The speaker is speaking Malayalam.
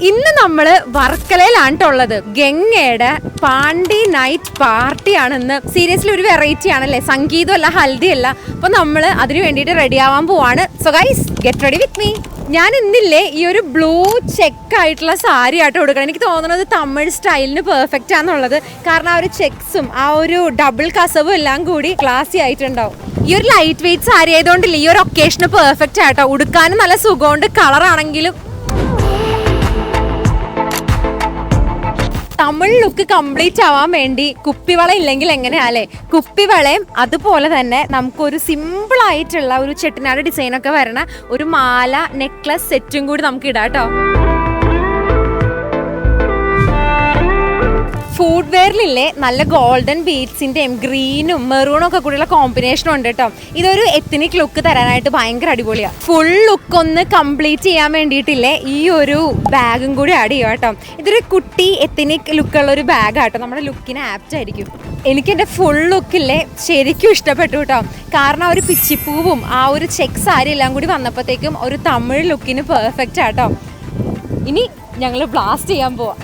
ഇന്ന് നമ്മള് വർക്കലയിലാണുള്ളത്. ഗംഗയുടെ പാണ്ടി നൈറ്റ് പാർട്ടി ആണെന്ന്. സീരിയസ്ലി ഒരു വെറൈറ്റി ആണല്ലേ, സംഗീതമല്ല ഹൽദി അല്ല. അപ്പൊ നമ്മള് അതിനു വേണ്ടിയിട്ട് റെഡി ആവാൻ പോവാണ്. So guys get ready with me. ഞാൻ ഇന്നില്ലേ ഈ ഒരു ബ്ലൂ ചെക്ക് ആയിട്ടുള്ള സാരി ആയിട്ട് കൊടുക്കണം. എനിക്ക് തോന്നുന്നത് തമിഴ് സ്റ്റൈലിന് പെർഫെക്റ്റ് ആണെന്നുള്ളത്. കാരണം ആ ഒരു ചെക്സും ആ ഒരു ഡബിൾ കസവും എല്ലാം കൂടി ക്ലാസി ആയിട്ടുണ്ടാവും. ഈ ഒരു ലൈറ്റ് വെയിറ്റ് സാരി ആയതുകൊണ്ടില്ല ഈ ഒരു ഒക്കേഷന് പെർഫെക്റ്റ് ആയിട്ടോ. ഉടുക്കാനും നല്ല സുഖമുണ്ട്. കളറാണെങ്കിലും തമിഴ് ലുക്ക് കംപ്ലീറ്റ് ആവാൻ വേണ്ടി കുപ്പിവള ഇല്ലെങ്കിൽ എങ്ങനെയാല്ലേ? കുപ്പിവളയും അതുപോലെ തന്നെ നമുക്കൊരു സിമ്പിൾ ആയിട്ടുള്ള ഒരു ചെട്ടിനാട് ഡിസൈനൊക്കെ വരണ ഒരു മാല നെക്ലസ് സെറ്റും കൂടി നമുക്ക് ഇടാം കേട്ടോ. ഫുഡ് വെയറിലില്ലേ നല്ല ഗോൾഡൻ ബീഡ്സിൻ്റെയും ഗ്രീനും മെറൂണും ഒക്കെ കൂടിയുള്ള കോമ്പിനേഷനും ഉണ്ട് കേട്ടോ. ഇതൊരു എത്നിക് ലുക്ക് തരാനായിട്ട് ഭയങ്കര അടിപൊളിയാണ്. ഫുൾ ലുക്ക് ഒന്ന് കംപ്ലീറ്റ് ചെയ്യാൻ വേണ്ടിയിട്ടില്ലേ ഈ ഒരു ബാഗും കൂടി ആഡ് ചെയ്യുക കേട്ടോ. ഇതൊരു കുട്ടി എത്നിക് ലുക്കുള്ള ഒരു ബാഗാട്ടോ. നമ്മുടെ ലുക്കിന് ആപ്റ്റ് ആയിരിക്കും. എനിക്ക് എൻ്റെ ഫുൾ ലുക്കില്ലേ ശരിക്കും ഇഷ്ടപ്പെട്ടു കേട്ടോ. കാരണം ആ ഒരു പിച്ചിപ്പൂവും ആ ഒരു ചെക്ക് സാരി എല്ലാം കൂടി വന്നപ്പോഴത്തേക്കും ഒരു തമിഴ് ലുക്കിന് പെർഫെക്റ്റ് ആട്ടോ. ഇനി ഞങ്ങൾ ബ്ലാസ്റ്റ് ചെയ്യാൻ പോവാം.